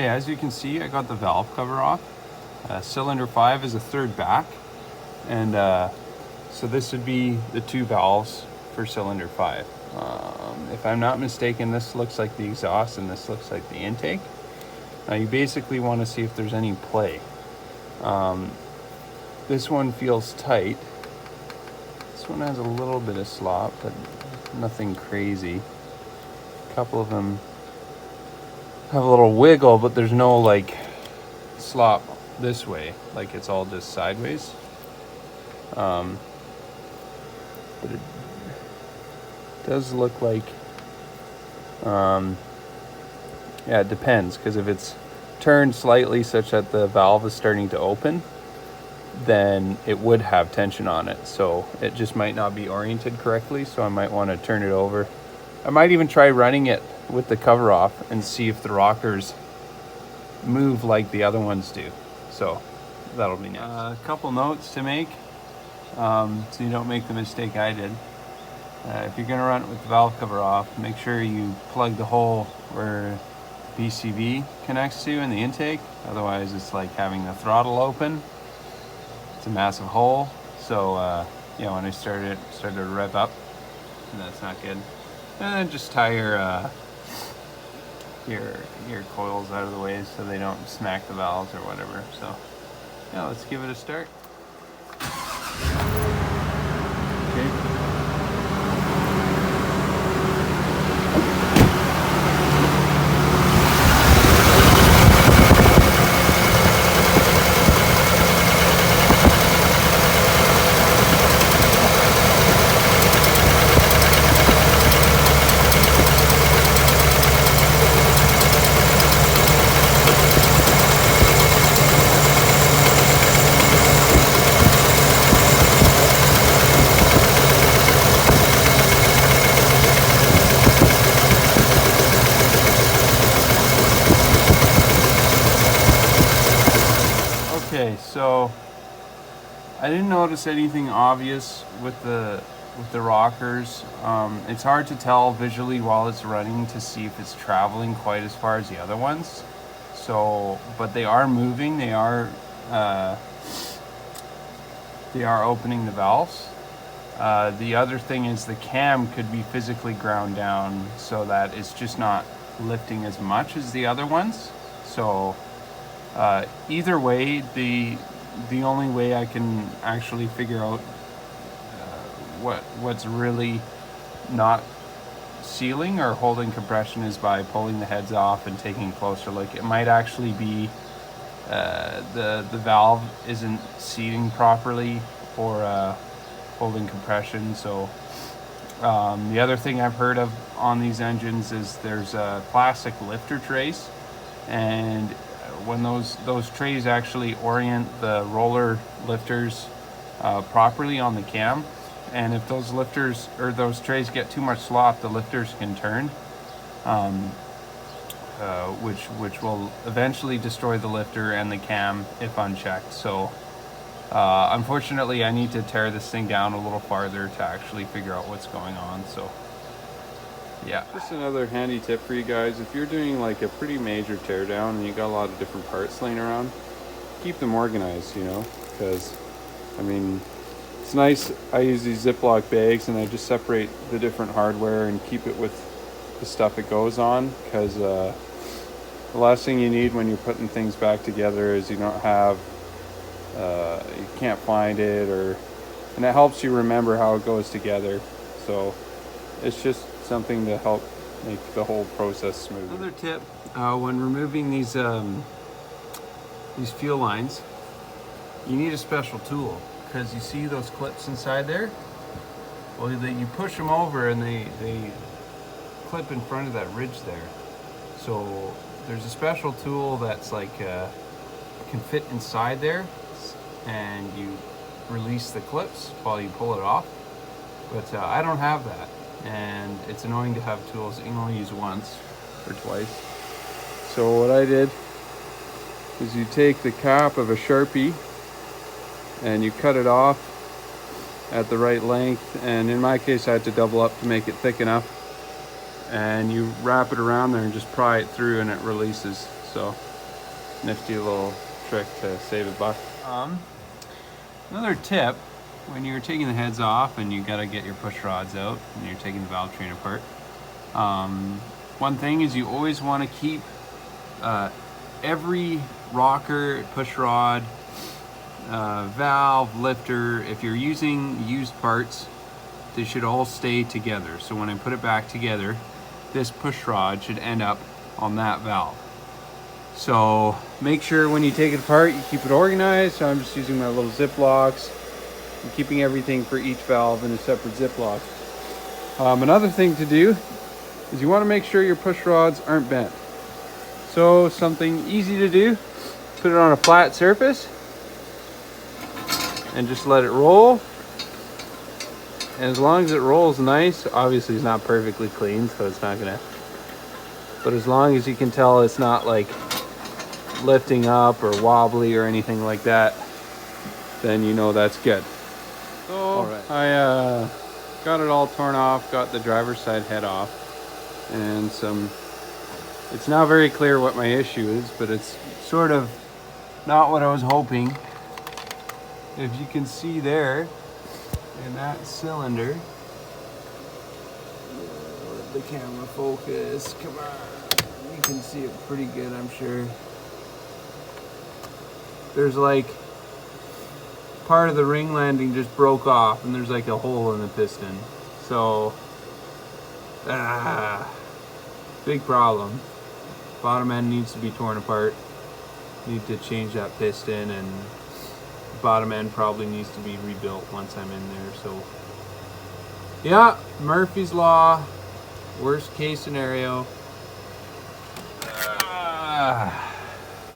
Okay, as you can see, I got the valve cover off. Cylinder 5 is a third back, and so this would be the two valves for cylinder 5. If I'm not mistaken, this looks like the exhaust and this looks like the intake. Now you basically want to see if there's any play. This one feels tight. This one has a little bit of slop, but nothing crazy. A couple of them have a little wiggle, but there's no like slop this way, like it's all just sideways. But it does look like, yeah, it depends, because if it's turned slightly such that the valve is starting to open, then it would have tension on it. So it just might not be oriented correctly, so I might want to turn it over. I might even try running it with the cover off and see if the rockers move like the other ones do. So that'll be next. A couple notes to make, so you don't make the mistake I did. If you're gonna run it with the valve cover off, make sure you plug the hole where PCV connects to in the intake. Otherwise it's like having the throttle open. It's a massive hole. So yeah, when I started to rev up, that's not good. And then just tie your coils out of the way so they don't smack the valves or whatever. So yeah, let's give it a start. Okay. Okay, so I didn't notice anything obvious with the rockers. It's hard to tell visually while it's running to see if it's traveling quite as far as the other ones. So, but they are moving. They are opening the valves. The other thing is the cam could be physically ground down so that it's just not lifting as much as the other ones. So either way, the only way I can actually figure out what's really not sealing or holding compression is by pulling the heads off and taking a closer look. It might actually be the valve isn't seating properly or holding compression. So the other thing I've heard of on these engines is there's plastic lifter trays, and when those trays actually orient the roller lifters properly on the cam, and if those lifters or those trays get too much slop, the lifters can turn, which will eventually destroy the lifter and the cam if unchecked. So unfortunately I need to tear this thing down a little farther to actually figure out what's going on. So yeah, just another handy tip for you guys. If you're doing like a pretty major teardown and you got a lot of different parts laying around, keep them organized, you know, because I mean, it's nice. I use these Ziploc bags and I just separate the different hardware and keep it with the stuff it goes on, because the last thing you need when you're putting things back together is you don't have you can't find it, and it helps you remember how it goes together. So it's just something to help make the whole process smooth. Another tip, when removing these fuel lines, you need a special tool, because you see those clips inside there? Well, you push them over and they clip in front of that ridge there. So there's a special tool that's like can fit inside there, and you release the clips while you pull it off. But I don't have that, and it's annoying to have tools that you can only use once or twice. So what I did is you take the cap of a Sharpie and you cut it off at the right length, and in my case I had to double up to make it thick enough, and you wrap it around there and just pry it through and it releases. So nifty little trick to save a buck. Another tip, when you're taking the heads off and you gotta get your push rods out and you're taking the valve train apart, one thing is you always want to keep every rocker, push rod, valve, lifter, if you're using used parts, they should all stay together. So when I put it back together, this push rod should end up on that valve. So make sure when you take it apart, you keep it organized. So I'm just using my little Ziplocs and keeping everything for each valve in a separate Ziploc. Another thing to do is you want to make sure your push rods aren't bent. So something easy to do, put it on a flat surface and just let it roll. And as long as it rolls nice, obviously it's not perfectly clean, so it's not gonna, but as long as you can tell it's not like lifting up or wobbly or anything like that, then you know that's good. So I got it all torn off, got the driver's side head off, and it's now very clear what my issue is, but it's sort of not what I was hoping. If you can see there in that cylinder, let the camera focus, come on, you can see it pretty good, I'm sure. There's like part of the ring landing just broke off and there's like a hole in the piston. So big problem. Bottom end needs to be torn apart. Need to change that piston, and bottom end probably needs to be rebuilt once I'm in there. So yeah, Murphy's Law, worst case scenario.